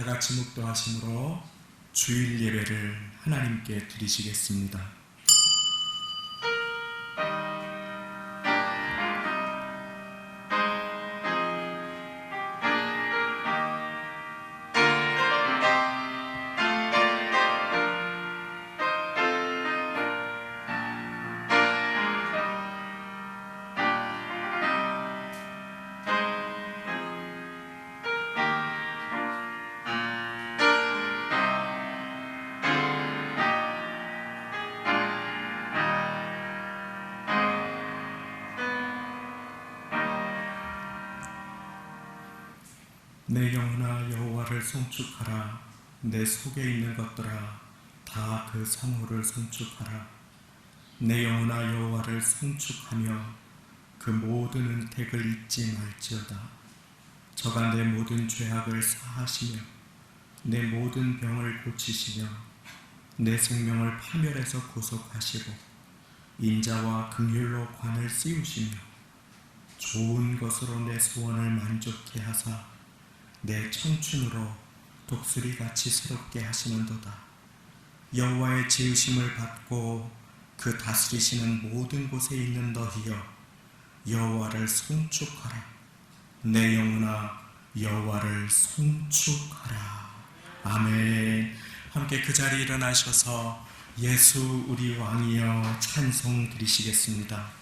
다 같이 묵도하심으로 주일 예배를 하나님께 드리시겠습니다. 내 영혼아 여호와를 송축하라. 내 속에 있는 것들아 다 그 성호를 송축하라. 내 영혼아 여호와를 송축하며 그 모든 은택을 잊지 말지어다. 저가 내 모든 죄악을 사하시며 내 모든 병을 고치시며 내 생명을 파멸에서 구속하시고 인자와 긍휼로 관을 씌우시며 좋은 것으로 내 소원을 만족케 하사 내 청춘으로 독수리같이 새롭게 하시는도다. 여호와의 지으심을 받고 그 다스리시는 모든 곳에 있는 너희여 여호와를 송축하라. 내 영혼아 여호와를 송축하라. 아멘. 함께 그 자리에 일어나셔서 예수 우리 왕이여 찬송 드리시겠습니다.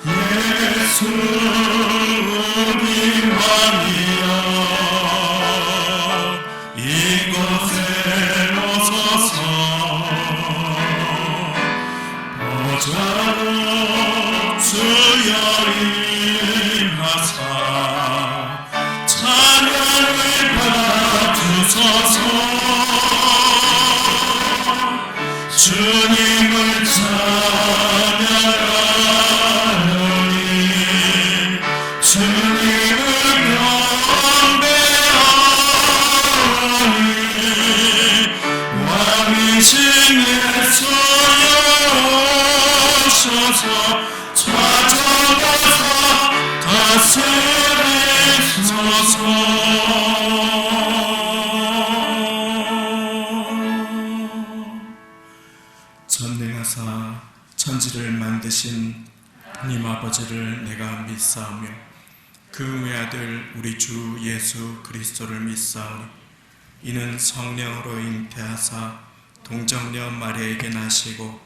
예수 우리 왕이여 이곳에 오소서. 보좌로 주여 임하사 찬양을 받으소서. 주님을 찬양하노니 주님을 경배하노니 왕이신 예수여 오소서. 찾아가서 다스리소서. 전능하사 천지를 만드신 하나님 아버지를 내가 믿사오며 그 외아들 우리 주 예수 그리스도를 믿사오니 이는 성령으로 잉태하사 동정녀 마리아에게 나시고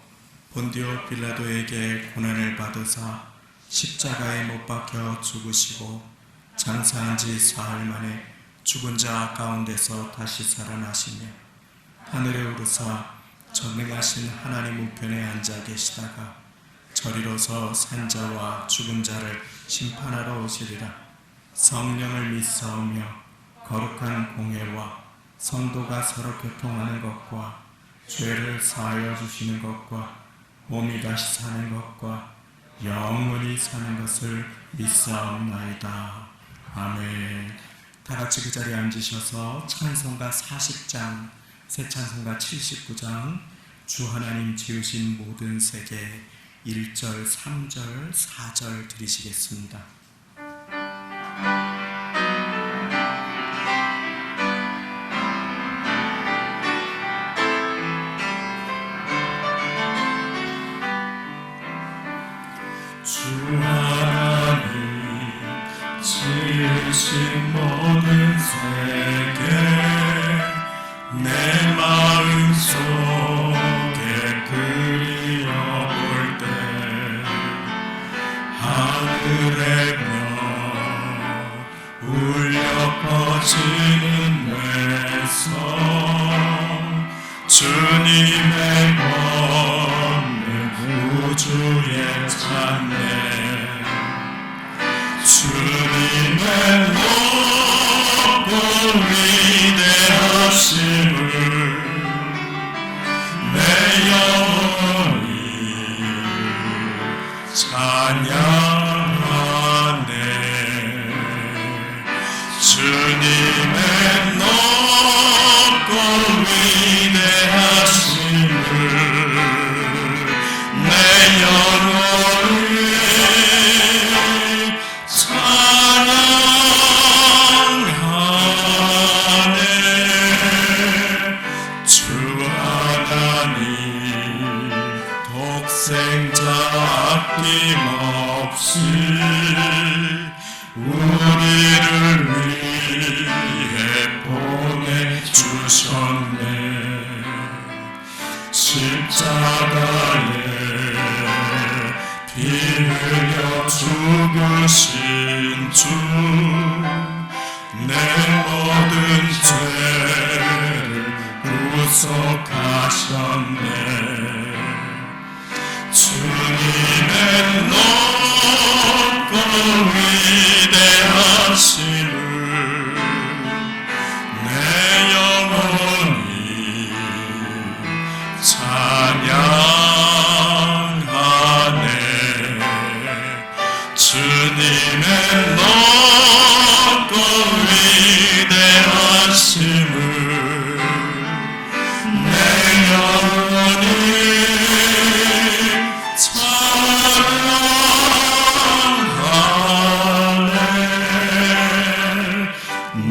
본디오 빌라도에게 고난을 받으사 십자가에 못 박혀 죽으시고 장사한 지 사흘 만에 죽은 자 가운데서 다시 살아나시며 하늘에 오르사 전능하신 하나님 우편에 앉아 계시다가 저리로서 산자와 죽은 자를 심판하러 오시리라. 성령을 믿사오며 거룩한 공회와 성도가 서로 교통하는 것과 죄를 사하여 주시는 것과 몸이 다시 사는 것과 영원히 사는 것을 믿사옵나이다. 아멘. 다 같이 그 자리에 앉으셔서 찬송가 40장, 새 찬송가 79장, 주 하나님 지으신 모든 세계 1절, 3절, 4절 드리시겠습니다. 주 하나님 지으신 모든 세계 내 마음 속에 그려볼 때 하늘의 별 울려 퍼지는 외성 주님의 권능 우주에 찬네 주님의 높고 위대하심을 내 영혼이 찬양하네 주님의 높고 위대하심을 내 영혼이 독생자 아낌없이 우리를 위해 보내주셨네. 십자가에 피 흘려 죽으신 주, 내 모든 죄를 구속하셨네. 주님의 높고 위대하심을 내 영혼이 찬양하네. 주님의 높고 위대하심을 내 영혼이 찬양하네.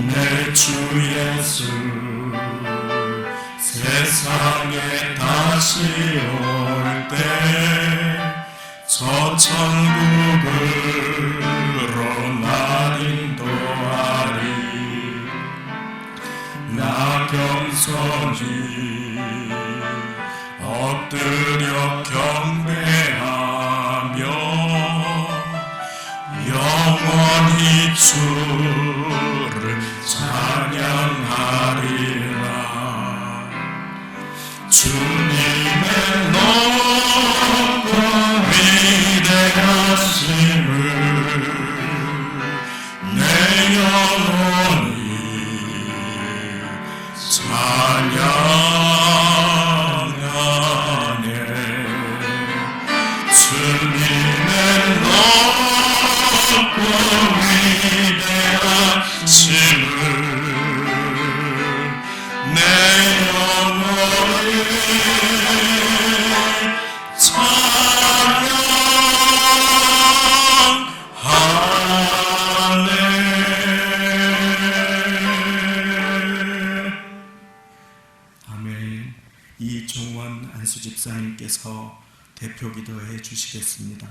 내 주 예수 세상에 다시 올 때 저 천국으로 날 인도하리. 나 겸손히 엎드려 경배하며 영원히 주를 찬양하리라. 주님의 높고 위대하심을 내 영혼이 찬양하네. 주님의 높고 위대하심을 내 영혼이 찬양하네. 아멘. 이종원 안수집사님께서 대표 기도해 주시겠습니다.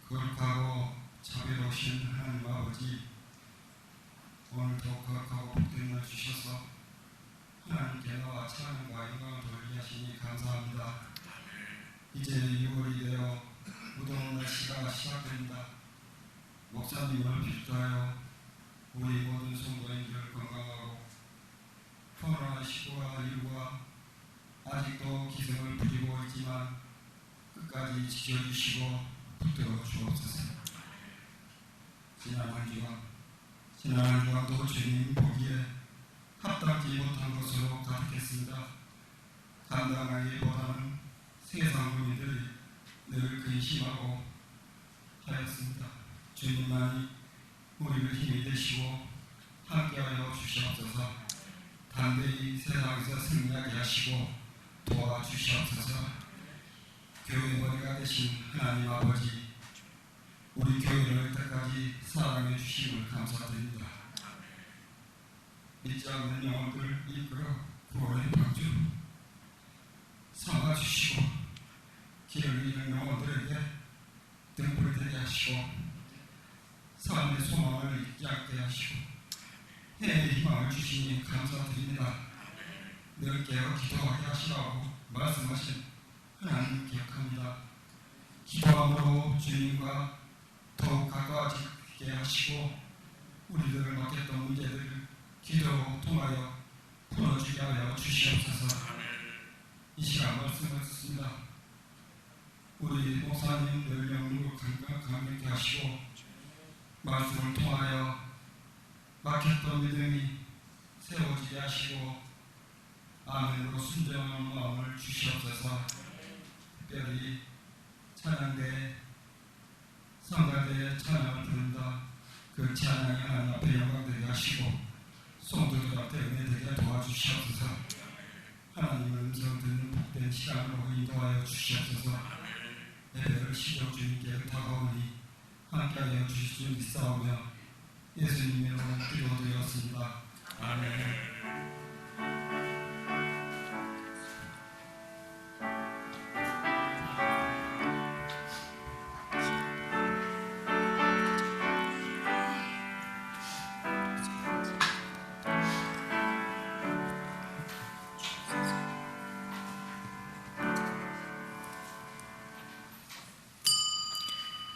거룩하고 자비로우신 하나님 아버지, 오늘도 거룩하고 복된 날 주셔서 하나님께 나와 찬양과 영광을 돌리게 하시니 감사합니다. 이제 6월이 되어 무더운 날씨가 시작됩니다. 목사님을 비롯하여 우리 모든 성도인들 건강하고 코로나19가 아직도 기승을 부리고 있지만 끝까지 지켜주시고 붙들어 주옵소서. 지난 한 주간도 주님 보기에 합당치 못한 것으로 가득했습니다. 감당하기보다는 세상 국민들이 늘 근심하고 하였습니다. 주님만이 우리를 힘이 되시고 함께하여 주시옵소서. 담대히 세상에서 승리하게 하시고 도와주시옵소서. 교회 머리가 되신 하나님 아버지, 우리 교회를 이때까지 사랑해 주심을 감사드립니다. 믿지 않는 영혼들 이끌어 구원의 방주 삼아주시고 길을 잃은 영혼들에게 등불이 되게 하시고 삶의 소망을 잊지 않게 하시고 해의 희망을 주시니 감사드립니다. 늘 깨어 기도하게 하시라고 말씀하신 하나님 기억합니다. 기도함으로 주님과 더욱 가까워지게 하시고 우리들을 맡겼던 문제들을 기도로 통하여 풀어주게 하여 주시옵소서. 이 시간 말씀을 듣습니다. 우리 목사님 늘 영으로 강력하게 하시고 말씀을 통하여 막혔던 믿음이 세워지게 하시고 아멘으로 순종하는 마음을 주시옵소서. 특별히 찬양대 성가대의 찬양을 부른다. 그 찬양이 하나님 앞에 영광되게 하시고 성도들 앞에 도와주시옵소서. 하나님의 음성 듣는 복된 시간으로 인도하여 주시옵소서. 예배를 시작 주님께 다가오니 함께하여 주실 줄 믿사오며 예수님의 이름으로 기도드렸습니다. 아멘.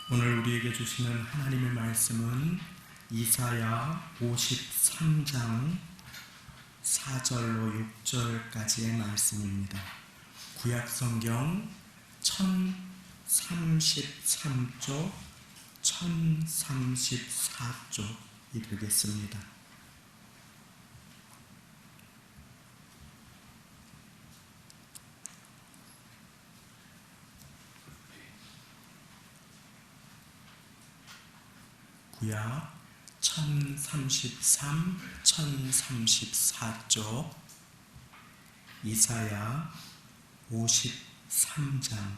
오늘 우리에게 주시는 하나님의 말씀은 이사야 53장 4절로 6절까지의 말씀입니다. 구약성경 1033쪽 1034쪽 읽겠습니다. 구약 1033, 1034쪽 이사야 53장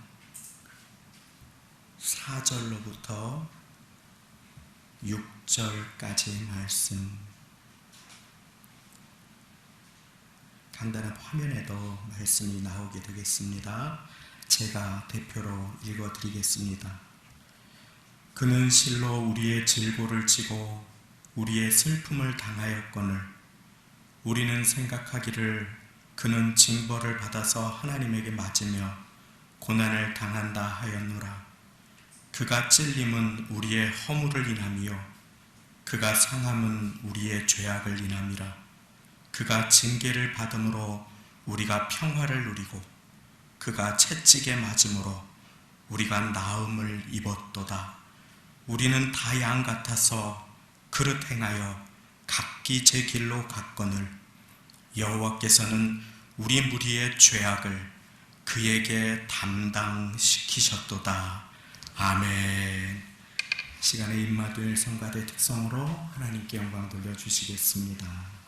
4절로부터 6절까지의 말씀, 간단한 화면에도 말씀이 나오게 되겠습니다. 제가 대표로 읽어드리겠습니다. 그는 실로 우리의 질고를 지고 우리의 슬픔을 당하였거늘 우리는 생각하기를 그는 징벌을 받아서 하나님에게 맞으며 고난을 당한다 하였노라. 그가 찔림은 우리의 허물을 인함이요 그가 상함은 우리의 죄악을 인함이라. 그가 징계를 받음으로 우리가 평화를 누리고 그가 채찍에 맞음으로 우리가 나음을 입었도다. 우리는 다 양 같아서 그릇 행하여 각기 제 길로 갔거늘 여호와께서는 우리 무리의 죄악을 그에게 담당시키셨도다. 아멘. 시간의 임마누엘 성가대 특성으로 하나님께 영광 돌려주시겠습니다.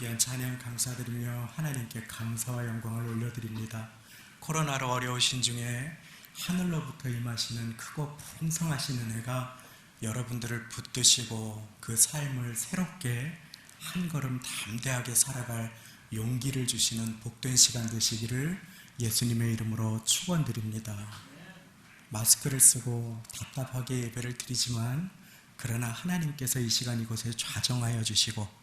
귀한 찬양 감사드리며 하나님께 감사와 영광을 올려드립니다. 코로나로 어려우신 중에 하늘로부터 임하시는 크고 풍성하신 은혜가 여러분들을 붙드시고 그 삶을 새롭게 한 걸음 담대하게 살아갈 용기를 주시는 복된 시간 되시기를 예수님의 이름으로 축원드립니다. 마스크를 쓰고 답답하게 예배를 드리지만 그러나 하나님께서 이 시간 이곳에 좌정하여 주시고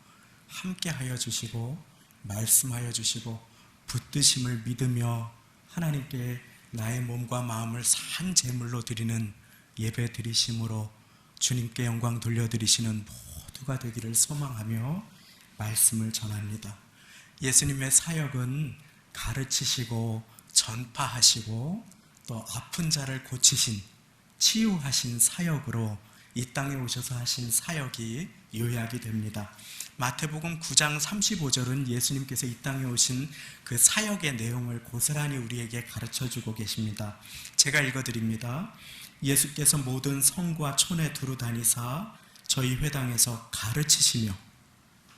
함께하여 주시고 말씀하여 주시고 붙드심을 믿으며 하나님께 나의 몸과 마음을 산 제물로 드리는 예배 드리심으로 주님께 영광 돌려드리시는 모두가 되기를 소망하며 말씀을 전합니다. 예수님의 사역은 가르치시고 전파하시고 또 아픈 자를 고치신 치유하신 사역으로 이 땅에 오셔서 하신 사역이 요약이 됩니다. 마태복음 9장 35절은 예수님께서 이 땅에 오신 그 사역의 내용을 고스란히 우리에게 가르쳐주고 계십니다. 제가 읽어드립니다. 예수께서 모든 성과 촌에 두루 다니사 저희 회당에서 가르치시며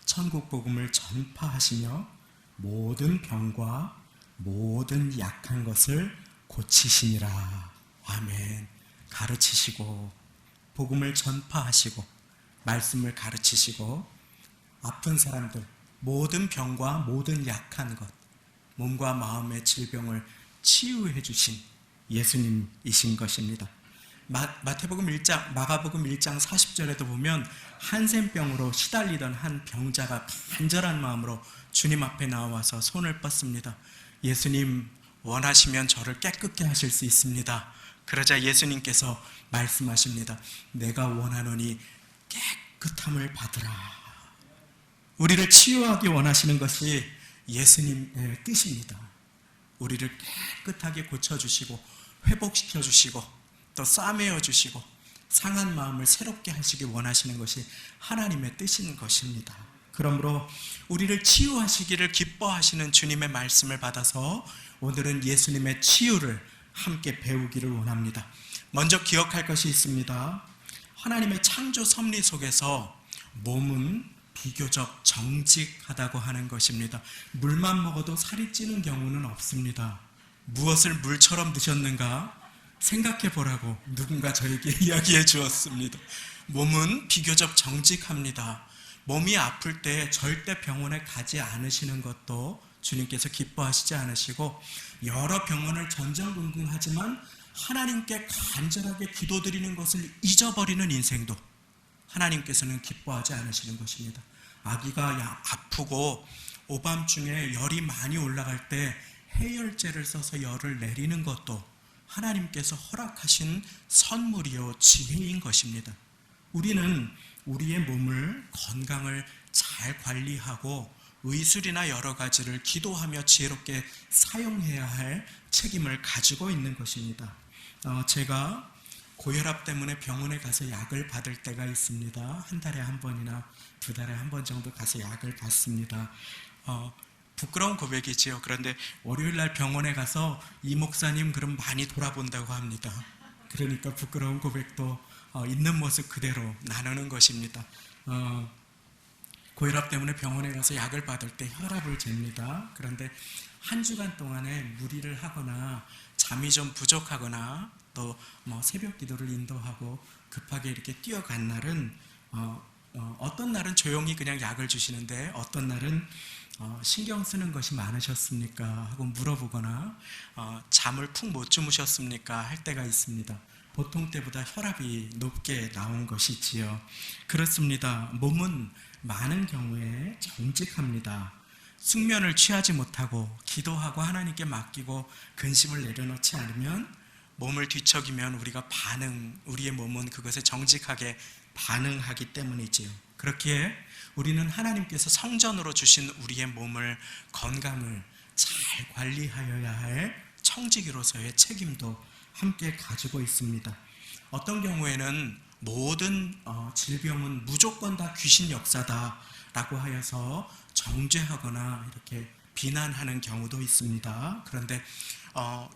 천국 복음을 전파하시며 모든 병과 모든 약한 것을 고치시니라. 아멘. 가르치시고 복음을 전파하시고 말씀을 가르치시고 아픈 사람들 모든 병과 모든 약한 것 몸과 마음의 질병을 치유해 주신 예수님이신 것입니다. 마태복음 1장 마가복음 1장 40절에도 보면 한센병으로 시달리던 한 병자가 간절한 마음으로 주님 앞에 나와서 손을 뻗습니다. 예수님 원하시면 저를 깨끗게 하실 수 있습니다. 그러자 예수님께서 말씀하십니다. 내가 원하노니 깨끗함을 받으라. 우리를 치유하기 원하시는 것이 예수님의 뜻입니다. 우리를 깨끗하게 고쳐주시고 회복시켜주시고 또 싸매어 주시고 상한 마음을 새롭게 하시기 원하시는 것이 하나님의 뜻인 것입니다. 그러므로 우리를 치유하시기를 기뻐하시는 주님의 말씀을 받아서 오늘은 예수님의 치유를 함께 배우기를 원합니다. 먼저 기억할 것이 있습니다. 하나님의 창조 섭리 속에서 몸은 비교적 정직하다고 하는 것입니다. 물만 먹어도 살이 찌는 경우는 없습니다. 무엇을 물처럼 드셨는가 생각해 보라고 누군가 저에게 이야기해 주었습니다. 몸은 비교적 정직합니다. 몸이 아플 때 절대 병원에 가지 않으시는 것도 주님께서 기뻐하시지 않으시고 여러 병원을 전전긍긍하지만 하나님께 간절하게 기도드리는 것을 잊어버리는 인생도 하나님께서는 기뻐하지 않으시는 것입니다. 아기가 아프고 오밤중에 열이 많이 올라갈 때 해열제를 써서 열을 내리는 것도 하나님께서 허락하신 선물이요 지혜인 것입니다. 우리는 우리의 몸을 건강을 잘 관리하고 의술이나 여러 가지를 기도하며 지혜롭게 사용해야 할 책임을 가지고 있는 것입니다. 제가 고혈압 때문에 병원에 가서 약을 받을 때가 있습니다. 한 달에 한 번이나 두 달에 한 번 정도 가서 약을 받습니다. 부끄러운 고백이지요. 그런데 월요일날 병원에 가서 이 목사님 그럼 많이 돌아본다고 합니다. 그러니까 부끄러운 고백도 있는 모습 그대로 나누는 것입니다. 고혈압 때문에 병원에 가서 약을 받을 때 혈압을 잽니다. 그런데 한 주간 동안에 무리를 하거나 잠이 좀 부족하거나 또 새벽 기도를 인도하고 급하게 이렇게 뛰어간 날은 어떤 날은 조용히 그냥 약을 주시는데 어떤 날은 신경 쓰는 것이 많으셨습니까? 하고 물어보거나 잠을 푹 못 주무셨습니까? 할 때가 있습니다. 보통 때보다 혈압이 높게 나온 것이지요. 그렇습니다. 몸은 많은 경우에 정직합니다. 숙면을 취하지 못하고 기도하고 하나님께 맡기고 근심을 내려놓지 않으면 몸을 뒤척이면 우리의 몸은 그것에 정직하게 반응하기 때문이지요. 그렇기에 우리는 하나님께서 성전으로 주신 우리의 몸을 건강을 잘 관리하여야 할 청지기로서의 책임도 함께 가지고 있습니다. 어떤 경우에는 모든 질병은 무조건 다 귀신 역사다라고 하여서 정죄하거나 이렇게 비난하는 경우도 있습니다. 그런데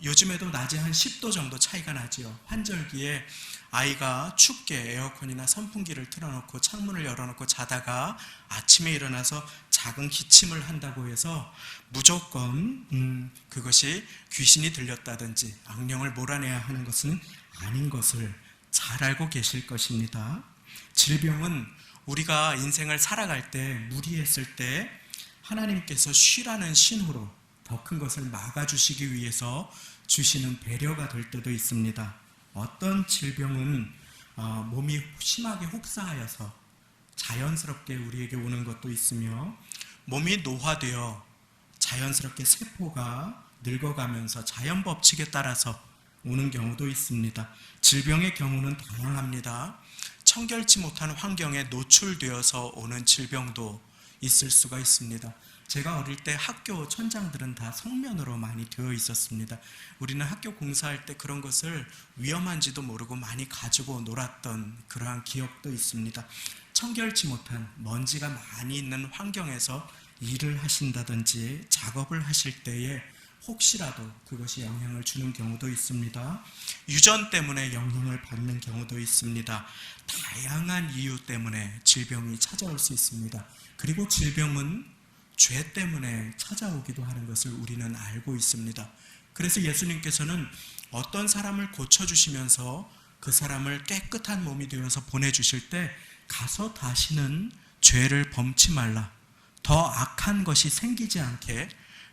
요즘에도 낮에 한 10도 정도 차이가 나지요. 환절기에 아이가 춥게 에어컨이나 선풍기를 틀어놓고 창문을 열어놓고 자다가 아침에 일어나서 작은 기침을 한다고 해서 무조건 그것이 귀신이 들렸다든지 악령을 몰아내야 하는 것은 아닌 것을 잘 알고 계실 것입니다. 질병은 우리가 인생을 살아갈 때 무리했을 때 하나님께서 쉬라는 신호로 더 큰 것을 막아주시기 위해서 주시는 배려가 될 때도 있습니다. 어떤 질병은 몸이 심하게 혹사하여서 자연스럽게 우리에게 오는 것도 있으며, 몸이 노화되어 자연스럽게 세포가 늙어가면서 자연 법칙에 따라서 오는 경우도 있습니다. 질병의 경우는 다양합니다. 청결치 못한 환경에 노출되어서 오는 질병도 있을 수가 있습니다. 제가 어릴 때 학교 천장들은 다 성면으로 많이 되어 있었습니다. 우리는 학교 공사할 때 그런 것을 위험한지도 모르고 많이 가지고 놀았던 그러한 기억도 있습니다. 청결치 못한 먼지가 많이 있는 환경에서 일을 하신다든지 작업을 하실 때에 혹시라도 그것이 영향을 주는 경우도 있습니다. 유전 때문에 영향을 받는 경우도 있습니다. 다양한 이유 때문에 질병이 찾아올 수 있습니다. 그리고 질병은 죄 때문에 찾아오기도 하는 것을 우리는 알고 있습니다. 그래서 예수님께서는 어떤 사람을 고쳐주시면서 그 사람을 깨끗한 몸이 되어서 보내주실 때 가서 다시는 죄를 범치 말라, 더 악한 것이 생기지 않게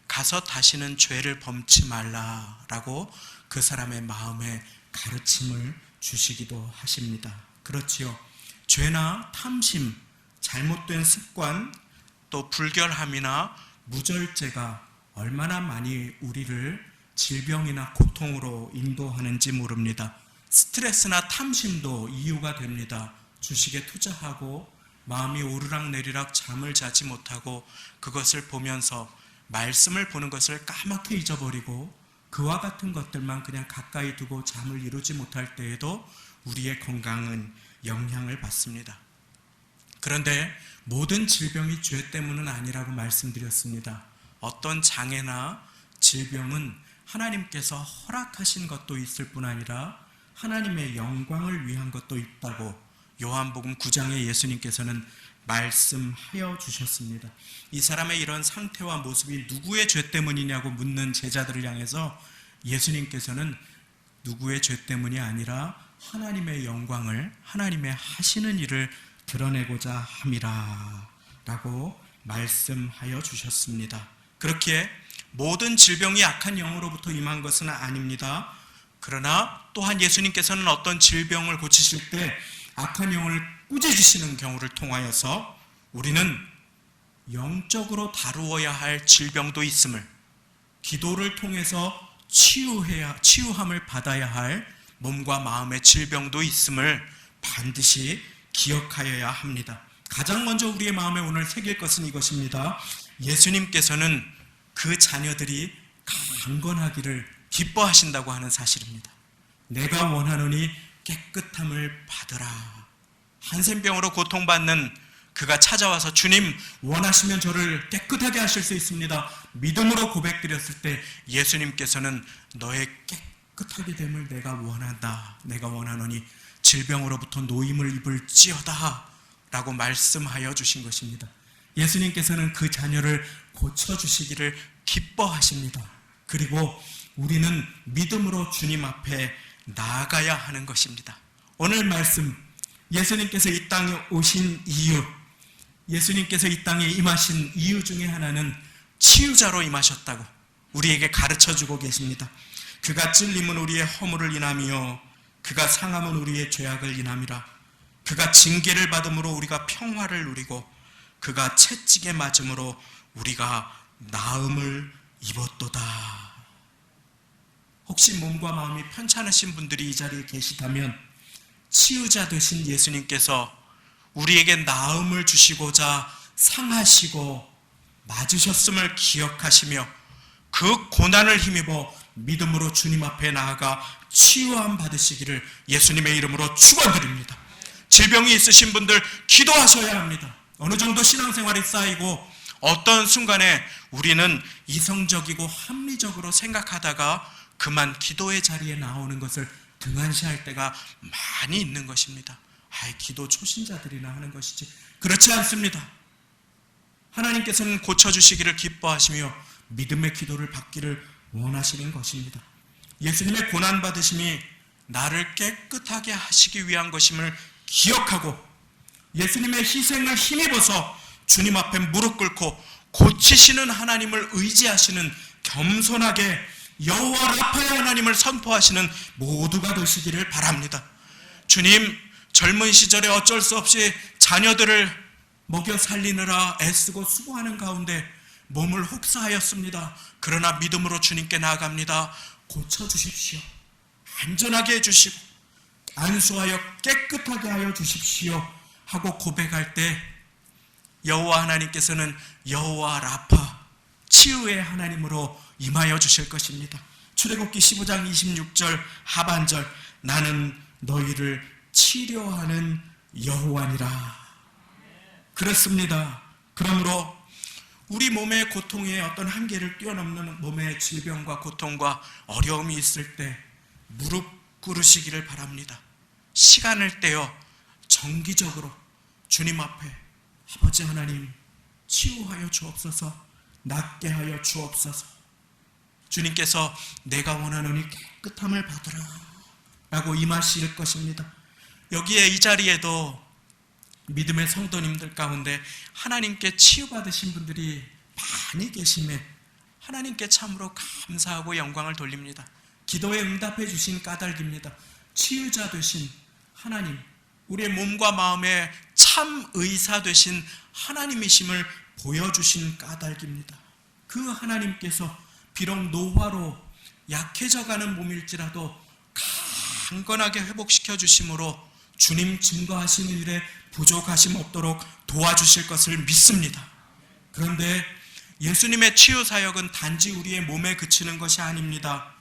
가서 다시는 죄를 범치 말라라고 그 사람의 마음에 가르침을 주시기도 하십니다. 그렇지요. 죄나 탐심, 잘못된 습관, 또 불결함이나 무절제가 얼마나 많이 우리를 질병이나 고통으로 인도하는지 모릅니다. 스트레스나 탐심도 이유가 됩니다. 주식에 투자하고 마음이 오르락내리락 잠을 자지 못하고 그것을 보면서 말씀을 보는 것을 까맣게 잊어버리고 그와 같은 것들만 그냥 가까이 두고 잠을 이루지 못할 때에도 우리의 건강은 영향을 받습니다. 그런데 모든 질병이 죄 때문은 아니라고 말씀드렸습니다. 어떤 장애나 질병은 하나님께서 허락하신 것도 있을 뿐 아니라 하나님의 영광을 위한 것도 있다고 요한복음 9장에 예수님께서는 말씀하여 주셨습니다. 이 사람의 이런 상태와 모습이 누구의 죄 때문이냐고 묻는 제자들을 향해서 예수님께서는 누구의 죄 때문이 아니라 하나님의 영광을, 하나님의 하시는 일을 드러내고자 함이라 라고 말씀하여 주셨습니다. 그렇기에 모든 질병이 악한 영으로부터 임한 것은 아닙니다. 그러나 또한 예수님께서는 어떤 질병을 고치실 때 악한 영을 꾸짖으시는 경우를 통하여서 우리는 영적으로 다루어야 할 질병도 있음을, 기도를 통해서 치유함을 받아야 할 몸과 마음의 질병도 있음을 반드시 기억하여야 합니다. 가장 먼저 우리의 마음에 오늘 새길 것은 이것입니다. 예수님께서는 그 자녀들이 강건하기를 기뻐하신다고 하는 사실입니다. 내가 원하노니 깨끗함을 받으라. 한센병으로 고통받는 그가 찾아와서 주님 원하시면 저를 깨끗하게 하실 수 있습니다. 믿음으로 고백드렸을 때 예수님께서는 너의 깨끗하게 됨을 내가 원한다. 내가 원하노니 질병으로부터 노임을 입을지어다 라고 말씀하여 주신 것입니다. 예수님께서는 그 자녀를 고쳐주시기를 기뻐하십니다. 그리고 우리는 믿음으로 주님 앞에 나아가야 하는 것입니다. 오늘 말씀, 예수님께서 이 땅에 오신 이유, 예수님께서 이 땅에 임하신 이유 중에 하나는 치유자로 임하셨다고 우리에게 가르쳐주고 계십니다. 그가 찔림은 우리의 허물을 인하며 그가 상함은 우리의 죄악을 인함이라. 그가 징계를 받음으로 우리가 평화를 누리고 그가 채찍에 맞음으로 우리가 나음을 입었도다. 혹시 몸과 마음이 편찮으신 분들이 이 자리에 계시다면 치유자 되신 예수님께서 우리에게 나음을 주시고자 상하시고 맞으셨음을 기억하시며 그 고난을 힘입어 믿음으로 주님 앞에 나아가 치유함 받으시기를 예수님의 이름으로 축원드립니다. 질병이 있으신 분들 기도하셔야 합니다. 어느 정도 신앙생활이 쌓이고 어떤 순간에 우리는 이성적이고 합리적으로 생각하다가 그만 기도의 자리에 나오는 것을 등한시할 때가 많이 있는 것입니다. 기도 초신자들이나 하는 것이지 그렇지 않습니다. 하나님께서는 고쳐주시기를 기뻐하시며 믿음의 기도를 받기를 원하시는 것입니다. 예수님의 고난받으심이 나를 깨끗하게 하시기 위한 것임을 기억하고 예수님의 희생을 힘입어서 주님 앞에 무릎 꿇고 고치시는 하나님을 의지하시는 겸손하게 여호와 라파의 하나님을 선포하시는 모두가 되시기를 바랍니다. 주님, 젊은 시절에 어쩔 수 없이 자녀들을 먹여 살리느라 애쓰고 수고하는 가운데 몸을 혹사하였습니다. 그러나 믿음으로 주님께 나아갑니다. 고쳐주십시오. 안전하게 해주시고 안수하여 깨끗하게 하여 주십시오 하고 고백할 때 여호와 하나님께서는 여호와 라파, 치유의 하나님으로 임하여 주실 것입니다. 출애굽기 15장 26절 하반절, 나는 너희를 치료하는 여호와니라. 그렇습니다. 그러므로 우리 몸의 고통의 어떤 한계를 뛰어넘는 몸의 질병과 고통과 어려움이 있을 때 무릎 꿇으시기를 바랍니다. 시간을 떼어 정기적으로 주님 앞에 아버지 하나님 치유하여 주옵소서, 낫게 하여 주옵소서. 주님께서 내가 원하노니 깨끗함을 받으라 라고 임하실 것입니다. 여기에 이 자리에도 믿음의 성도님들 가운데 하나님께 치유받으신 분들이 많이 계심에 하나님께 참으로 감사하고 영광을 돌립니다. 기도에 응답해 주신 까닭입니다. 치유자 되신 하나님, 우리의 몸과 마음의 참 의사 되신 하나님이심을 보여주신 까닭입니다. 그 하나님께서 비록 노화로 약해져가는 몸일지라도 강건하게 회복시켜 주심으로 주님 증거하시는 일에 부족하심 없도록 도와주실 것을 믿습니다. 그런데 예수님의 치유 사역은 단지 우리의 몸에 그치는 것이 아닙니다.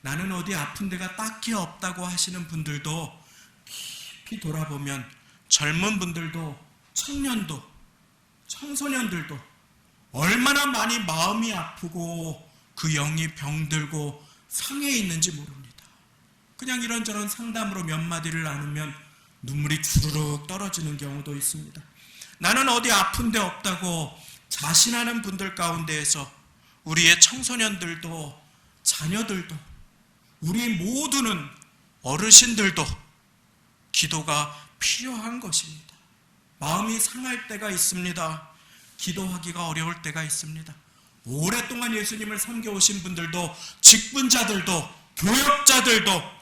나는 어디 아픈 데가 딱히 없다고 하시는 분들도 깊이 돌아보면 젊은 분들도 청년도 청소년들도 얼마나 많이 마음이 아프고 그 영이 병들고 상해 있는지 모릅니다. 그냥 이런저런 상담으로 몇 마디를 나누면 눈물이 주르륵 떨어지는 경우도 있습니다. 나는 어디 아픈 데 없다고 자신하는 분들 가운데에서 우리의 청소년들도 자녀들도 우리 모두는 어르신들도 기도가 필요한 것입니다. 마음이 상할 때가 있습니다. 기도하기가 어려울 때가 있습니다. 오랫동안 예수님을 섬겨오신 분들도 직분자들도 교역자들도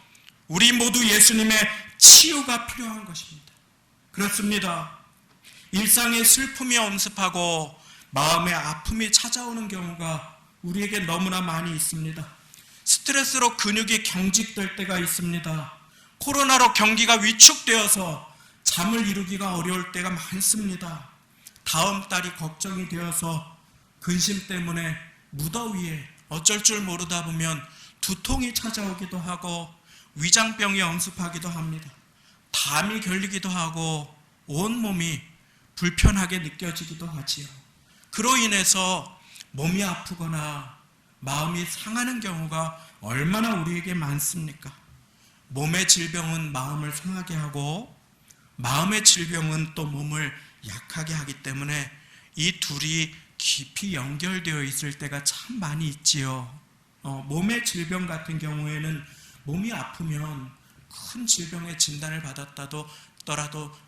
우리 모두 예수님의 치유가 필요한 것입니다. 그렇습니다. 일상의 슬픔이 엄습하고 마음의 아픔이 찾아오는 경우가 우리에게 너무나 많이 있습니다. 스트레스로 근육이 경직될 때가 있습니다. 코로나로 경기가 위축되어서 잠을 이루기가 어려울 때가 많습니다. 다음 달이 걱정이 되어서 근심 때문에 무더위에 어쩔 줄 모르다 보면 두통이 찾아오기도 하고 위장병이 엄습하기도 합니다. 담이 결리기도 하고 온몸이 불편하게 느껴지기도 하지요. 그로 인해서 몸이 아프거나 마음이 상하는 경우가 얼마나 우리에게 많습니까? 몸의 질병은 마음을 상하게 하고 마음의 질병은 또 몸을 약하게 하기 때문에 이 둘이 깊이 연결되어 있을 때가 참 많이 있지요. 몸의 질병 같은 경우에는 몸이 아프면 큰 질병의 진단을 받았더라도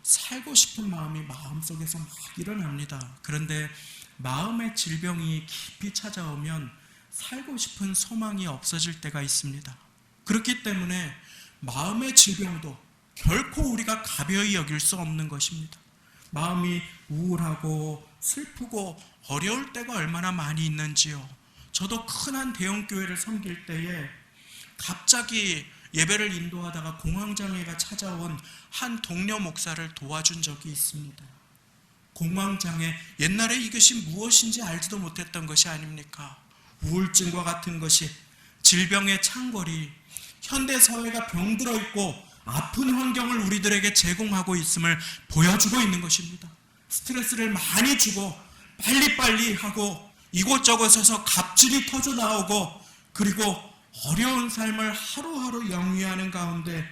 살고 싶은 마음이 마음속에서 막 일어납니다. 그런데 마음의 질병이 깊이 찾아오면 살고 싶은 소망이 없어질 때가 있습니다. 그렇기 때문에 마음의 질병도 결코 우리가 가벼이 여길 수 없는 것입니다. 마음이 우울하고 슬프고 어려울 때가 얼마나 많이 있는지요. 저도 큰 한 대형교회를 섬길 때에 갑자기 예배를 인도하다가 공황장애가 찾아온 한 동료 목사를 도와준 적이 있습니다. 공황장애, 옛날에 이것이 무엇인지 알지도 못했던 것이 아닙니까? 우울증과 같은 것이 질병의 창궐이 현대사회가 병들어 있고 아픈 환경을 우리들에게 제공하고 있음을 보여주고 있는 것입니다. 스트레스를 많이 주고 빨리빨리 하고 이곳저곳에서 갑질이 터져 나오고 그리고 어려운 삶을 하루하루 영위하는 가운데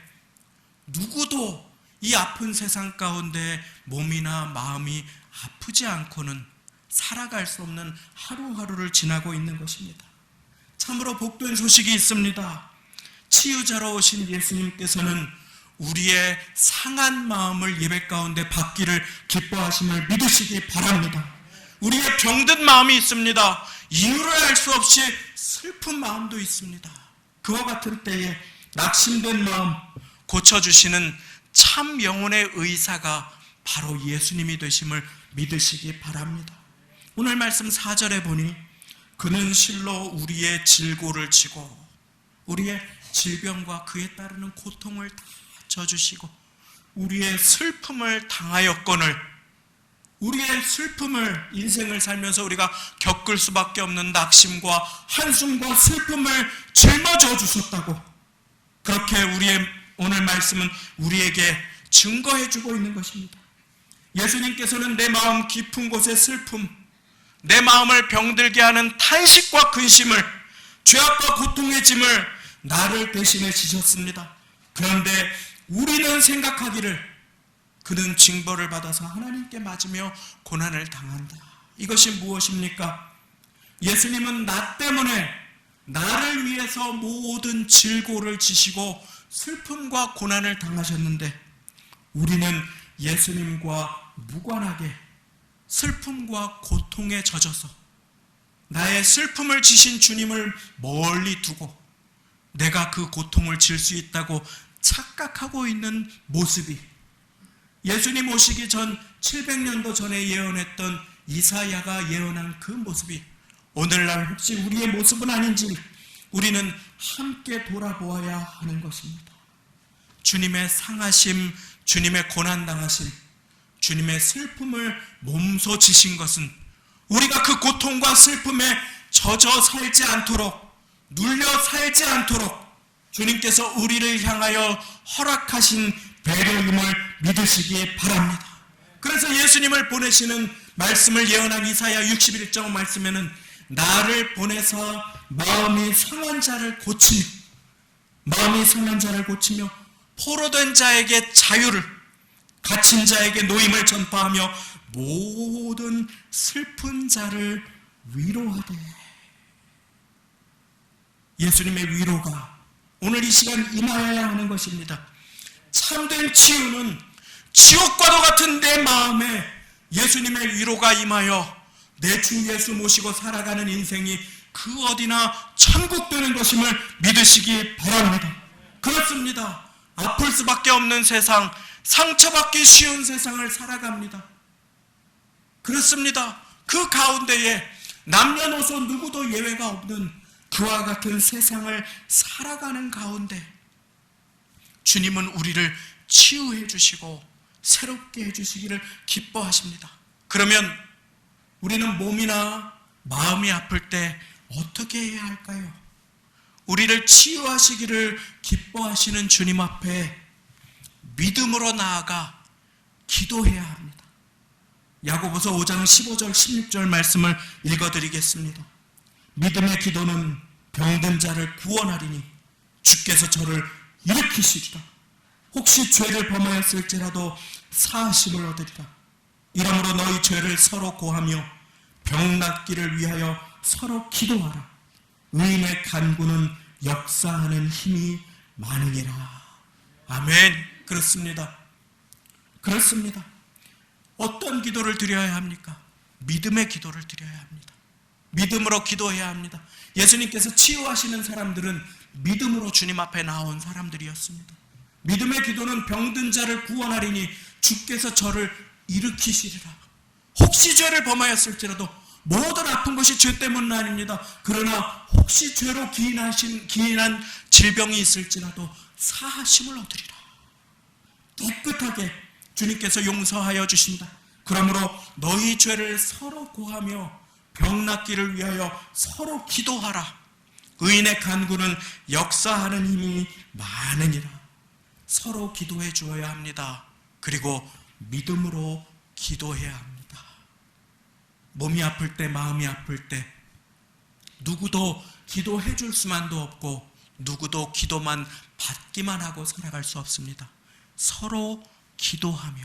누구도 이 아픈 세상 가운데 몸이나 마음이 아프지 않고는 살아갈 수 없는 하루하루를 지나고 있는 것입니다. 참으로 복된 소식이 있습니다. 치유자로 오신 예수님께서는 우리의 상한 마음을 예배 가운데 받기를 기뻐하심을 믿으시기 바랍니다. 우리의 병든 마음이 있습니다. 이유를 알 수 없이 슬픈 마음도 있습니다. 그와 같은 때에 낙심된 마음 고쳐주시는 참 영혼의 의사가 바로 예수님이 되심을 믿으시기 바랍니다. 오늘 말씀 4절에 보니 그는 실로 우리의 질고를 지고 우리의 질병과 그에 따르는 고통을 다 져주시고 우리의 슬픔을 당하였거늘, 우리의 슬픔을, 인생을 살면서 우리가 겪을 수밖에 없는 낙심과 한숨과 슬픔을 짊어져 주셨다고, 그렇게 우리의 오늘 말씀은 우리에게 증거해 주고 있는 것입니다. 예수님께서는 내 마음 깊은 곳의 슬픔, 내 마음을 병들게 하는 탄식과 근심을, 죄악과 고통의 짐을 나를 대신해 지셨습니다. 그런데 우리는 생각하기를 그는 징벌을 받아서 하나님께 맞으며 고난을 당한다. 이것이 무엇입니까? 예수님은 나 때문에, 나를 위해서 모든 질고를 지시고 슬픔과 고난을 당하셨는데, 우리는 예수님과 무관하게 슬픔과 고통에 젖어서 나의 슬픔을 지신 주님을 멀리 두고 내가 그 고통을 질 수 있다고 착각하고 있는 모습이, 예수님 오시기 전 700년도 전에 예언했던 이사야가 예언한 그 모습이 오늘날 혹시 우리의 모습은 아닌지 우리는 함께 돌아보아야 하는 것입니다. 주님의 상하심, 주님의 고난당하심, 주님의 슬픔을 몸소 지신 것은 우리가 그 고통과 슬픔에 젖어 살지 않도록, 눌려 살지 않도록 주님께서 우리를 향하여 허락하신 배려임을 믿으시기 바랍니다. 그래서 예수님을 보내시는 말씀을 예언한 이사야 61장 말씀에는 나를 보내서 마음이 상한 자를 고치며, 마음이 상한 자를 고치며 포로된 자에게 자유를, 갇힌 자에게 노임을 전파하며 모든 슬픈 자를 위로하되, 예수님의 위로가 오늘 이 시간 임하여야 하는 것입니다. 참된 치유는 지옥과도 같은 내 마음에 예수님의 위로가 임하여 내 주 예수 모시고 살아가는 인생이 그 어디나 천국 되는 것임을 믿으시기 바랍니다. 그렇습니다. 아플 수밖에 없는 세상, 상처받기 쉬운 세상을 살아갑니다. 그렇습니다. 그 가운데에 남녀노소 누구도 예외가 없는 그와 같은 세상을 살아가는 가운데 주님은 우리를 치유해 주시고 새롭게 해 주시기를 기뻐하십니다. 그러면 우리는 몸이나 마음이 아플 때 어떻게 해야 할까요? 우리를 치유하시기를 기뻐하시는 주님 앞에 믿음으로 나아가 기도해야 합니다. 야고보서 5장 15절 16절 말씀을 읽어드리겠습니다. 믿음의 기도는 병든 자를 구원하리니 주께서 저를 일으키시리라. 혹시 죄를 범하였을지라도 사하심을 얻으리라. 이러므로 너희 죄를 서로 고하며 병 낫기를 위하여 서로 기도하라. 의인의 간구는 역사하는 힘이 많으니라. 아멘. 그렇습니다. 그렇습니다. 어떤 기도를 드려야 합니까? 믿음의 기도를 드려야 합니다. 믿음으로 기도해야 합니다. 예수님께서 치유하시는 사람들은 믿음으로 주님 앞에 나온 사람들이었습니다. 믿음의 기도는 병든 자를 구원하리니 주께서 저를 일으키시리라. 혹시 죄를 범하였을지라도, 모든 아픈 것이 죄 때문은 아닙니다. 그러나 혹시 죄로 기인한 질병이 있을지라도 사하심을 얻으리라. 깨끗하게 주님께서 용서하여 주신다. 그러므로 너희 죄를 서로 고하며 병 낫기를 위하여 서로 기도하라. 의인의 간구는 역사하는 힘이 많으니라. 서로 기도해 주어야 합니다. 그리고 믿음으로 기도해야 합니다. 몸이 아플 때, 마음이 아플 때 누구도 기도해 줄 수만도 없고 누구도 기도만 받기만 하고 살아갈 수 없습니다. 서로 기도하며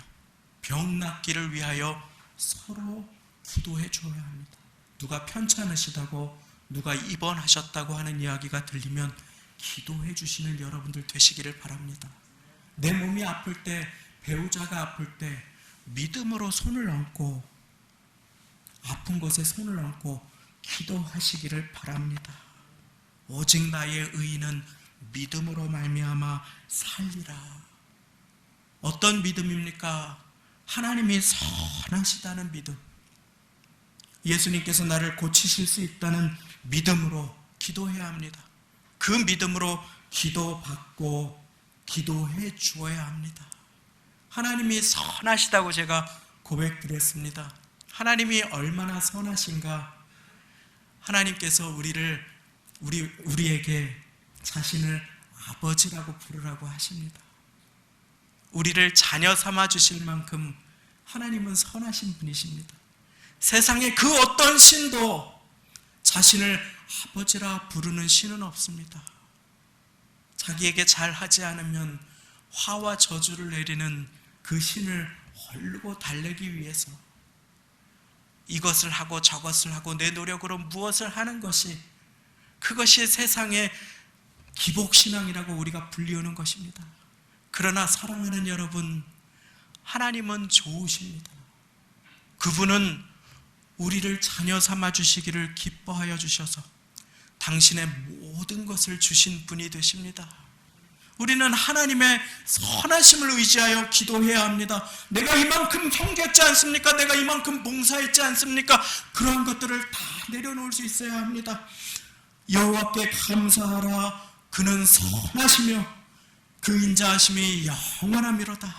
병 낫기를 위하여 서로 기도해 줘야 합니다. 누가 편찮으시다고, 누가 입원하셨다고 하는 이야기가 들리면 기도해 주시는 여러분들 되시기를 바랍니다. 내 몸이 아플 때, 배우자가 아플 때 믿음으로 손을 얹고, 아픈 곳에 손을 얹고 기도하시기를 바랍니다. 오직 나의 의인은 믿음으로 말미암아 살리라. 어떤 믿음입니까? 하나님이 선하시다는 믿음. 예수님께서 나를 고치실 수 있다는 믿음으로 기도해야 합니다. 그 믿음으로 기도받고 기도해 주어야 합니다. 하나님이 선하시다고 제가 고백드렸습니다. 하나님이 얼마나 선하신가. 하나님께서 우리에게 자신을 아버지라고 부르라고 하십니다. 우리를 자녀 삼아 주실 만큼 하나님은 선하신 분이십니다. 세상에 그 어떤 신도 자신을 아버지라 부르는 신은 없습니다. 자기에게 잘하지 않으면 화와 저주를 내리는 그 신을 헐고 달래기 위해서 이것을 하고 저것을 하고 내 노력으로 무엇을 하는 것이, 그것이 세상의 기복신앙이라고 우리가 불리우는 것입니다. 그러나 사랑하는 여러분, 하나님은 좋으십니다. 그분은 우리를 자녀 삼아 주시기를 기뻐하여 주셔서 당신의 모든 것을 주신 분이 되십니다. 우리는 하나님의 선하심을 의지하여 기도해야 합니다. 내가 이만큼 섬겼지 않습니까? 내가 이만큼 봉사했지 않습니까? 그러한 것들을 다 내려놓을 수 있어야 합니다. 여호와께 감사하라. 그는 선하시며 그 인자하심이 영원하미로다.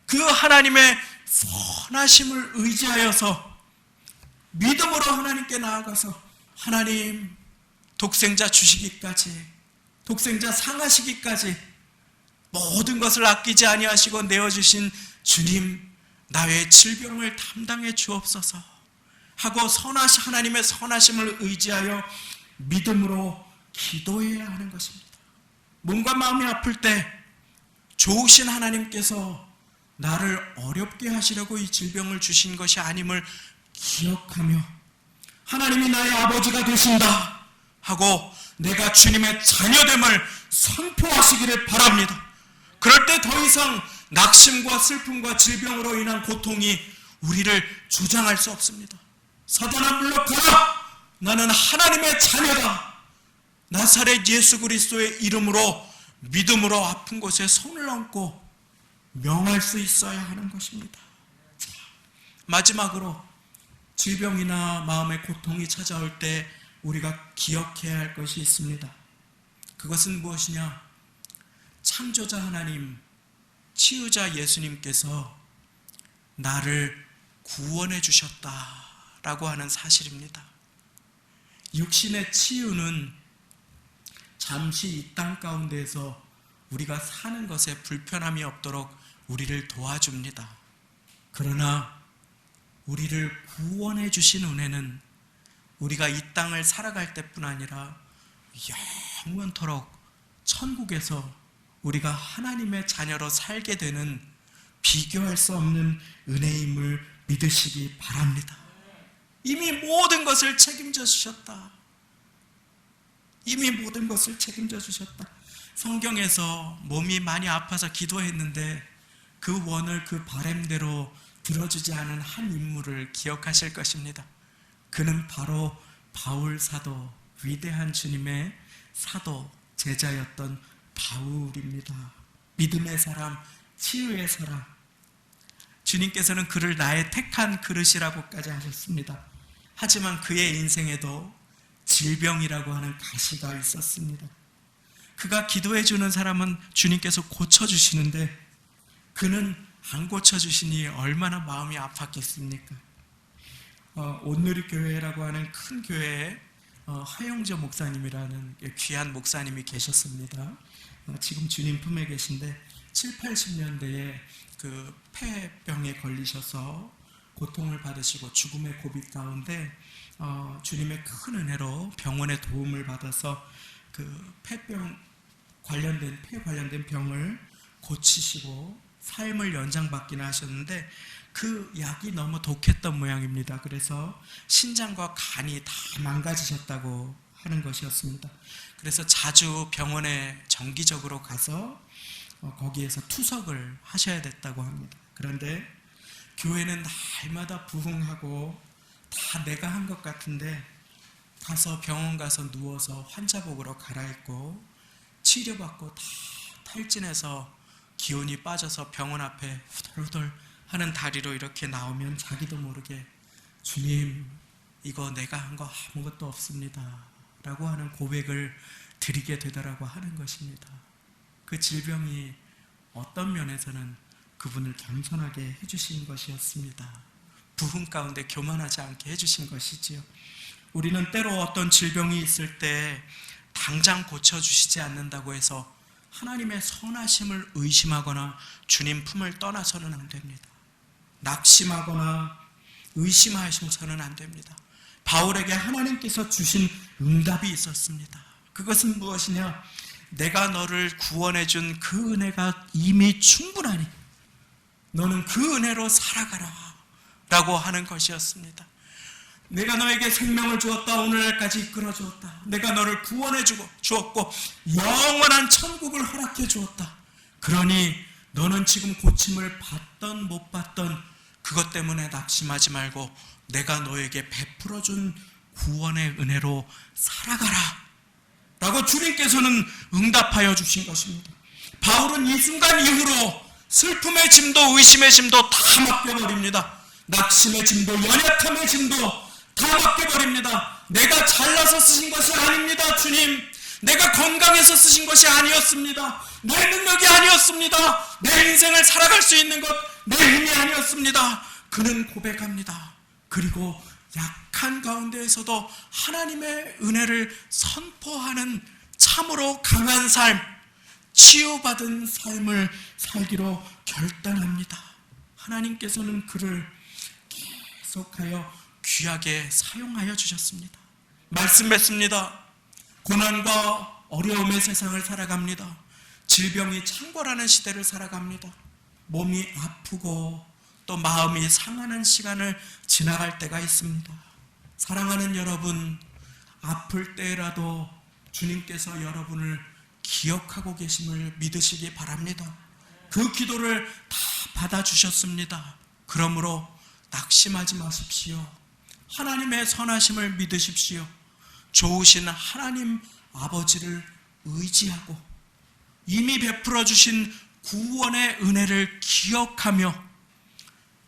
그 하나님의 선하심을 의지하여서 믿음으로 하나님께 나아가서 하나님, 독생자 주시기까지, 독생자 상하시기까지 모든 것을 아끼지 아니하시고 내어주신 주님, 나의 질병을 담당해 주옵소서 하고 하나님의 선하심을 의지하여 믿음으로 기도해야 하는 것입니다. 몸과 마음이 아플 때 좋으신 하나님께서 나를 어렵게 하시려고 이 질병을 주신 것이 아님을 기억하며 하나님이 나의 아버지가 되신다 하고 내가 주님의 자녀됨을 선포하시기를 바랍니다. 그럴 때 더 이상 낙심과 슬픔과 질병으로 인한 고통이 우리를 주장할 수 없습니다. 사단아 물러가라. 나는 하나님의 자녀다. 나사렛 예수 그리스도의 이름으로 믿음으로 아픈 곳에 손을 얹고 명할 수 있어야 하는 것입니다. 마지막으로 질병이나 마음의 고통이 찾아올 때 우리가 기억해야 할 것이 있습니다. 그것은 무엇이냐? 창조자 하나님, 치유자 예수님께서 나를 구원해 주셨다라고 하는 사실입니다. 육신의 치유는 잠시 이 땅 가운데에서 우리가 사는 것에 불편함이 없도록 우리를 도와줍니다. 그러나 우리를 구원해 주신 은혜는 우리가 이 땅을 살아갈 때뿐 아니라 영원토록 천국에서 우리가 하나님의 자녀로 살게 되는 비교할 수 없는 은혜임을 믿으시기 바랍니다. 이미 모든 것을 책임져 주셨다. 이미 모든 것을 책임져 주셨다. 성경에서 몸이 많이 아파서 기도했는데 그 원을 그 바램대로 들어주지 않은 한 인물을 기억하실 것입니다. 그는 바로 바울 사도, 위대한 주님의 사도, 제자였던 바울입니다. 믿음의 사람, 치유의 사람. 주님께서는 그를 나의 택한 그릇이라고까지 하셨습니다. 하지만 그의 인생에도 질병이라고 하는 가시가 있었습니다. 그가 기도해 주는 사람은 주님께서 고쳐주시는데 그는 안 고쳐주시니 얼마나 마음이 아팠겠습니까? 온누리교회라고 하는 큰 교회에 하영조 목사님이라는 귀한 목사님이 계셨습니다. 지금 주님 품에 계신데 7, 80년대에 그 폐병에 걸리셔서 고통을 받으시고 죽음의 고비 가운데 주님의 큰 은혜로 병원의 도움을 받아서 그 폐 관련된 병을 고치시고 삶을 연장받기는 하셨는데 그 약이 너무 독했던 모양입니다. 그래서 신장과 간이 다 망가지셨다고 하는 것이었습니다. 그래서 자주 병원에 정기적으로 가서 거기에서 투석을 하셔야 됐다고 합니다. 그런데 교회는 날마다 부흥하고 다 내가 한 것 같은데 가서 병원 가서 누워서 환자복으로 갈아입고 치료받고 다 탈진해서 기운이 빠져서 병원 앞에 후덜후덜 하는 다리로 이렇게 나오면 자기도 모르게 주님, 이거 내가 한 거 아무것도 없습니다 라고 하는 고백을 드리게 되더라고 하는 것입니다. 그 질병이 어떤 면에서는 그분을 겸손하게 해주신 것이었습니다. 부흥 가운데 교만하지 않게 해주신 것이지요. 우리는 때로 어떤 질병이 있을 때 당장 고쳐주시지 않는다고 해서 하나님의 선하심을 의심하거나 주님 품을 떠나서는 안 됩니다. 낙심하거나 의심하셔서는 안 됩니다. 바울에게 하나님께서 주신 응답이 있었습니다. 그것은 무엇이냐? 내가 너를 구원해 준 그 은혜가 이미 충분하니 너는 그 은혜로 살아가라 라고 하는 것이었습니다. 내가 너에게 생명을 주었다. 오늘날까지 이끌어 주었다. 내가 너를 구원해 주었고 영원한 천국을 허락해 주었다. 그러니 너는 지금 고침을 받던 못 받던 그것 때문에 낙심하지 말고 내가 너에게 베풀어 준 구원의 은혜로 살아가라 라고 주님께서는 응답하여 주신 것입니다. 바울은 이 순간 이후로 슬픔의 짐도 의심의 짐도 다 맡겨버립니다. 낙심의 짐도 연약함의 짐도 다 맡겨버립니다. 내가 잘나서 쓰신 것이 아닙니다. 주님, 내가 건강해서 쓰신 것이 아니었습니다. 내 능력이 아니었습니다. 내 인생을 살아갈 수 있는 것 내 힘이 아니었습니다. 그는 고백합니다. 그리고 약한 가운데에서도 하나님의 은혜를 선포하는 참으로 강한 삶, 치유받은 삶을 살기로 결단합니다. 하나님께서는 그를 계속하여 귀하게 사용하여 주셨습니다. 말씀 맺습니다. 고난과 어려움의 세상을 살아갑니다. 질병이 창궐하는 시대를 살아갑니다. 몸이 아프고 또 마음이 상하는 시간을 지나갈 때가 있습니다. 사랑하는 여러분, 아플 때라도 주님께서 여러분을 기억하고 계심을 믿으시기 바랍니다. 그 기도를 다 받아주셨습니다. 그러므로 낙심하지 마십시오. 하나님의 선하심을 믿으십시오. 좋으신 하나님 아버지를 의지하고 이미 베풀어 주신 구원의 은혜를 기억하며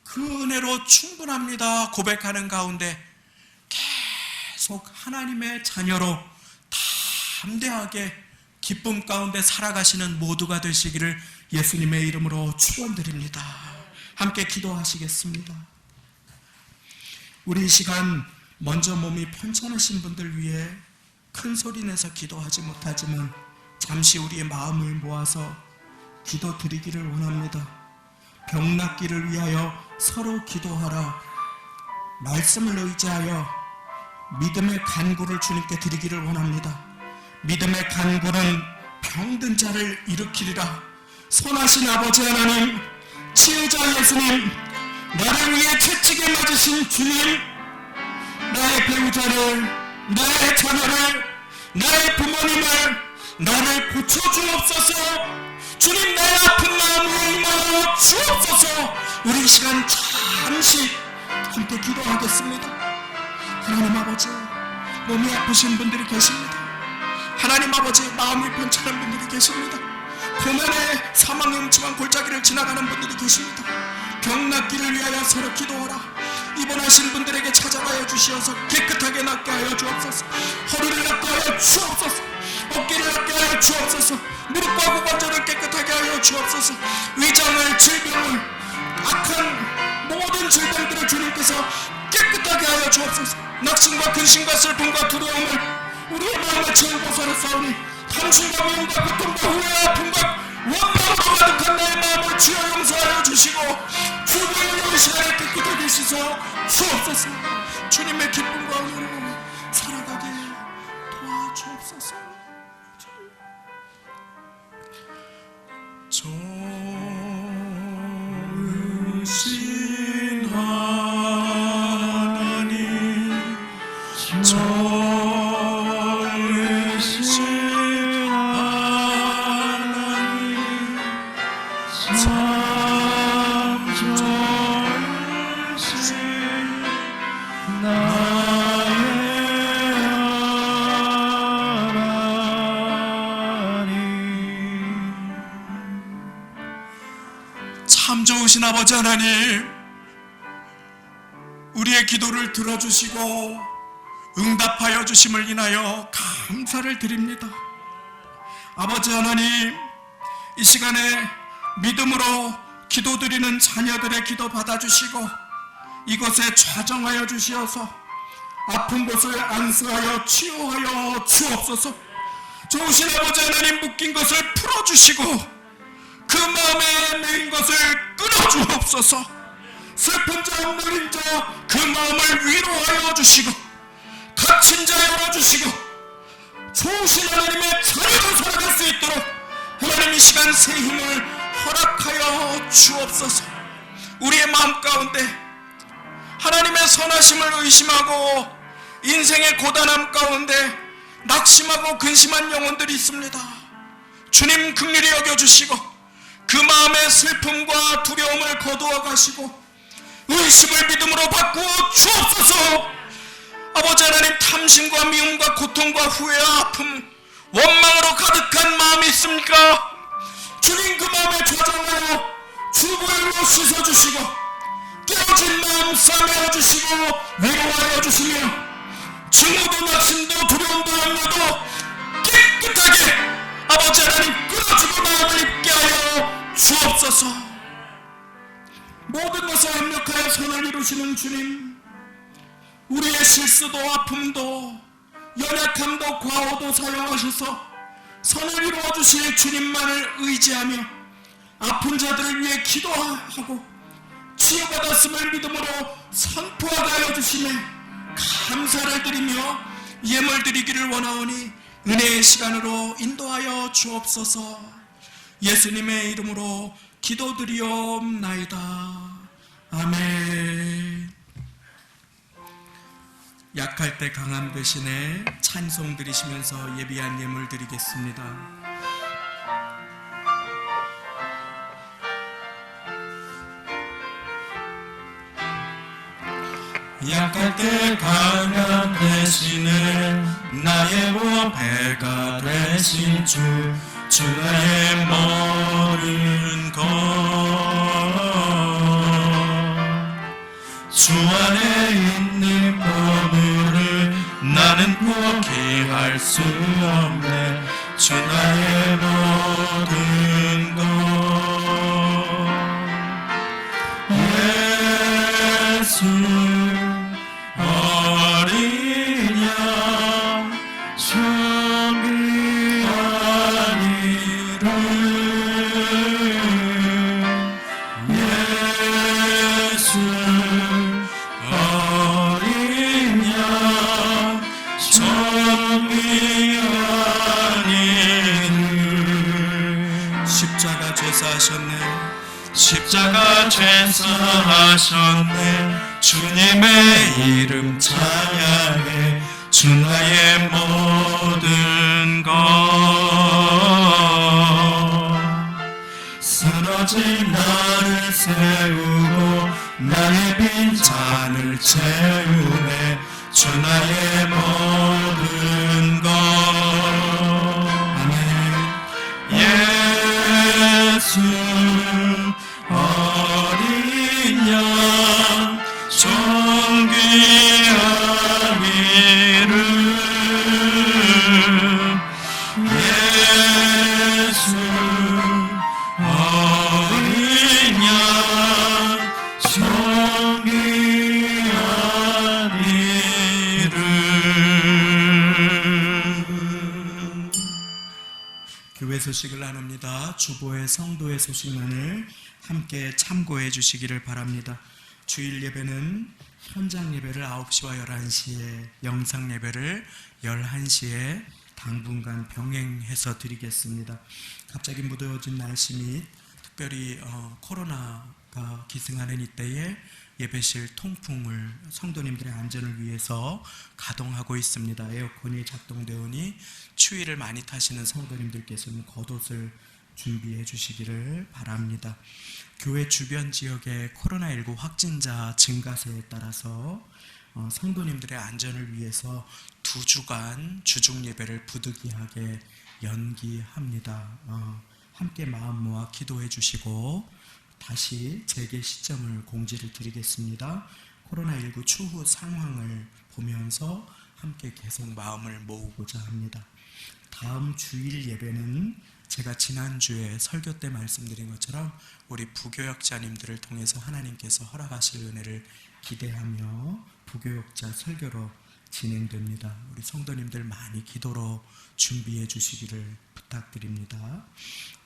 그 은혜로 충분합니다 고백하는 가운데 계속 하나님의 자녀로 담대하게 기쁨 가운데 살아가시는 모두가 되시기를 예수님의 이름으로 축원드립니다. 함께 기도하시겠습니다. 우리 이 시간 먼저 몸이 편찮으신 분들 위해 큰 소리 내서 기도하지 못하지만 잠시 우리의 마음을 모아서 기도 드리기를 원합니다. 병 낫기를 위하여 서로 기도하라. 말씀을 의지하여 믿음의 간구를 주님께 드리기를 원합니다. 믿음의 간구는 병든 자를 일으키리라. 선하신 아버지 하나님, 치유자 예수님, 나를 위해 채찍에 맞으신 주님, 나의 배우자를, 나의 자녀를, 나의 부모님을, 나를 고쳐주옵소서. 주님, 내 아픈 마음을 임하여 주옵소서. 우리 이 시간 잠시 함께 기도하겠습니다. 하나님 아버지, 몸이 아프신 분들이 계십니다. 하나님 아버지, 마음이 편찮은 분들이 계십니다. 고난의 사망의 음침한 골짜기를 지나가는 분들이 계십니다. 병 낫기를 위하여 서로 기도하라. 입원하신 분들에게 찾아가여 주시어서 깨끗하게 낫게 하여 주옵소서. 허리를 낫게 하여 주옵소서. 어깨를 낫게 하여 주옵소서. 무릎과 고관절을 깨끗하게 하여 주옵소서. 위장을, 질병을, 악한 모든 질병들을 주님께서 깨끗하게 하여 주옵소서. 낙심과 근심과 슬픔과 두려움을 우리의 마음에 채우고서는 싸우니 탐심과 미움과 고통과 후회와 아픔과 원망으로 가득한 나의 마음을 주여 용서하여 주시고 주님의 이 시간에 깨끗하게 씻어 주옵소서. 주님의 기쁨과 은혜로 살아가게 도와주옵소서. 좋으신 좋으신 아버지 하나님, 우리의 기도를 들어주시고 응답하여 주심을 인하여 감사를 드립니다. 아버지 하나님, 이 시간에 믿음으로 기도드리는 자녀들의 기도 받아주시고 이것에 좌정하여 주시어서 아픈 곳을 안수하여 치유하여 주옵소서. 좋으신 아버지 하나님, 묶인 것을 풀어주시고 그 마음에 매인 것을 끊어주옵소서. 슬픈 자, 어린 자, 그 마음을 위로하여 주시고 갇힌 자 열어주시고 좋으신 하나님의 자녀로 살아갈 수 있도록 하나님 이 시간 새 힘을 허락하여 주옵소서. 우리의 마음 가운데 하나님의 선하심을 의심하고 인생의 고단함 가운데 낙심하고 근심한 영혼들이 있습니다. 주님 긍휼히 여겨주시고 그 마음의 슬픔과 두려움을 거두어 가시고 의심을 믿음으로 바꾸어 주옵소서. 아버지 하나님, 탐심과 미움과 고통과 후회와 아픔, 원망으로 가득한 마음이 있습니까? 주님 그 마음에 좌정하여 주보혈로 씻어주시고 깨어진 마음 싸매어 주시고 위로하여 주시며 증오도 낙심도 두려움도 염려도 깨끗하게 아버지 하나님 끊어주고 마음을 입게 하여 주옵소서. 모든 것을 합력하여 선을 이루시는 주님, 우리의 실수도 아픔도 연약함도 과오도 사용하셔서 선을 이루어 주실 주님만을 의지하며 아픈 자들을 위해 기도하고 치유받았음을 믿음으로 선포하게 하여 주시매 감사를 드리며 예물 드리기를 원하오니 은혜의 시간으로 인도하여 주옵소서. 예수님의 이름으로 기도드리옵나이다. 아멘. 약할 때 강함 대신에 찬송 드리시면서 예비한 예물 드리겠습니다. 약할 때 강한 대신에 나의 보배가 되신 주 나의 모든 것 주 안에 있는 보물을 나는 포기할 수 없네. 주 나의 모든 것 예수 어린 양 존귀한 이름 예수 어린 양 존귀한 이름 십자가 죄사하셨네. 십자가 죄사하셨네. 주님의 이름 찬양해. 주 나의 모든 것 쓰러진 나를 세우고 나의 빈 잔을 채우네. 주 나의 모든 것 아멘. 예수 어린 양 존귀한 이름 예수 어린 양 존귀한 이름. 교회 소식을 나눕니다. 주보의 성도의 소식만을 함께 참고해 주시기를 바랍니다. 주일 예배는 현장 예배를 9시와 11시에, 영상 예배를 11시에 당분간 병행해서 드리겠습니다. 갑자기 무더워진 날씨 및 특별히 코로나가 기승하는 이때에 예배실 통풍을 성도님들의 안전을 위해서 가동하고 있습니다. 에어컨이 작동되오니 추위를 많이 타시는 성도님들께서는 겉옷을 준비해 주시기를 바랍니다. 교회 주변 지역의 코로나19 확진자 증가세에 따라서 성도님들의 안전을 위해서 2주간 주중 예배를 부득이하게 연기합니다. 함께 마음 모아 기도해 주시고 다시 재개 시점을 공지를 드리겠습니다. 코로나19 추후 상황을 보면서 함께 계속 마음을 모으고자 합니다. 다음 주일 예배는 제가 지난주에 설교 때 말씀드린 것처럼 우리 부교역자님들을 통해서 하나님께서 허락하실 은혜를 기대하며 부교역자 설교로 진행됩니다. 우리 성도님들 많이 기도로 준비해 주시기를 부탁드립니다.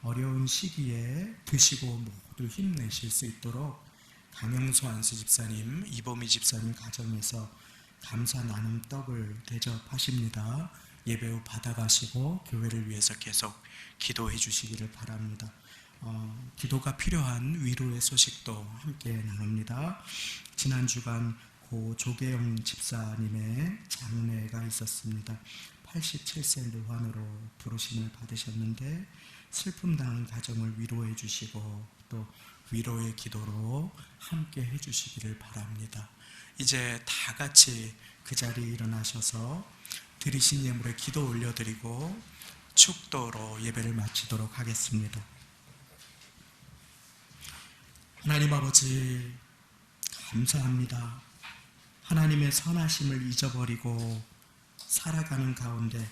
어려운 시기에 드시고 모두 힘내실 수 있도록 강영수 안수 집사님, 이보미 집사님 가정에서 감사 나눔 떡을 대접하십니다. 예배 후 받아가시고 교회를 위해서 계속 기도해 주시기를 바랍니다. 기도가 필요한 위로의 소식도 함께 나눕니다. 지난 주간 고 조계영 집사님의 장례가 있었습니다. 87세 노환으로 부르심을 받으셨는데 슬픔 당한 가정을 위로해 주시고 또 위로의 기도로 함께 해 주시기를 바랍니다. 이제 다 같이 그 자리에 일어나셔서 드리신 예물에 기도 올려드리고 축도로 예배를 마치도록 하겠습니다. 하나님 아버지 감사합니다. 하나님의 선하심을 잊어버리고 살아가는 가운데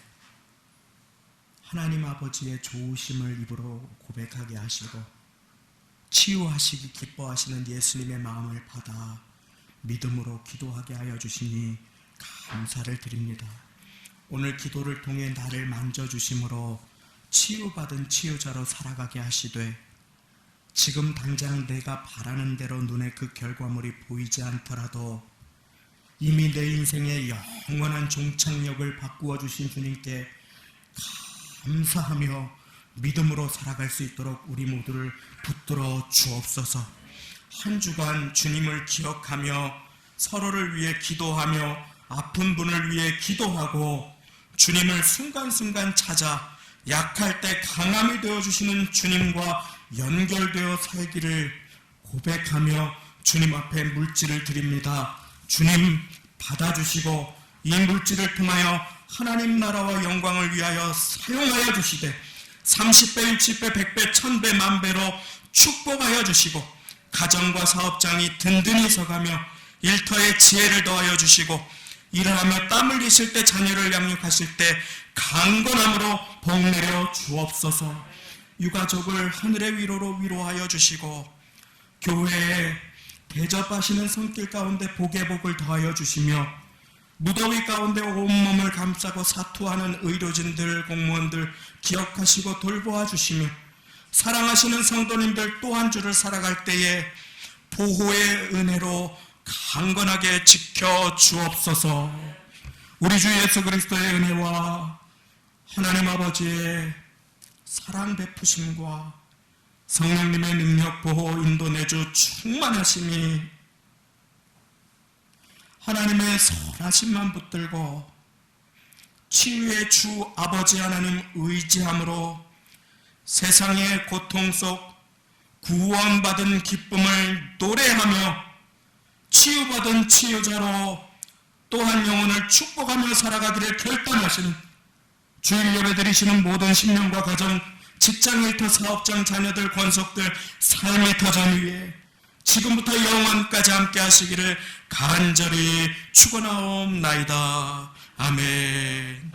하나님 아버지의 좋으심을 입으로 고백하게 하시고 치유하시기 기뻐하시는 예수님의 마음을 받아 믿음으로 기도하게 하여 주시니 감사를 드립니다. 오늘 기도를 통해 나를 만져주심으로 치유받은 치유자로 살아가게 하시되 지금 당장 내가 바라는 대로 눈에 그 결과물이 보이지 않더라도 이미 내 인생의 영원한 종착역을 바꾸어 주신 주님께 감사하며 믿음으로 살아갈 수 있도록 우리 모두를 붙들어 주옵소서. 한 주간 주님을 기억하며 서로를 위해 기도하며 아픈 분을 위해 기도하고 주님을 순간순간 찾아 약할 때 강함이 되어주시는 주님과 연결되어 살기를 고백하며 주님 앞에 물질을 드립니다. 주님 받아주시고 이 물질을 통하여 하나님 나라와 영광을 위하여 사용하여 주시되 30배, 60배, 100배, 1000배, 만배로 축복하여 주시고 가정과 사업장이 든든히 서가며 일터에 지혜를 더하여 주시고 일어나며 땀 흘리실 때 자녀를 양육하실 때 강건함으로 복내려 주옵소서. 유가족을 하늘의 위로로 위로하여 주시고 교회에 대접하시는 손길 가운데 복의 복을 더하여 주시며 무더위 가운데 온몸을 감싸고 사투하는 의료진들, 공무원들 기억하시고 돌보아 주시며 사랑하시는 성도님들 또 한 주를 살아갈 때에 보호의 은혜로 강건하게 지켜 주옵소서. 우리 주 예수 그리스도의 은혜와 하나님 아버지의 사랑 베푸심과 성령님의 능력 보호 인도 내주 충만하심이 하나님의 선하심만 붙들고 치유의 주 아버지 하나님 의지함으로 세상의 고통 속 구원받은 기쁨을 노래하며 치유받은 치유자로 또한 영혼을 축복하며 살아가기를 결단하시는 주일 예배 드리시는 모든 신령과 가정, 직장 일터, 사업장, 자녀들, 권속들, 삶의 터전 위에 지금부터 영원까지 함께 하시기를 간절히 축원하옵나이다. 아멘.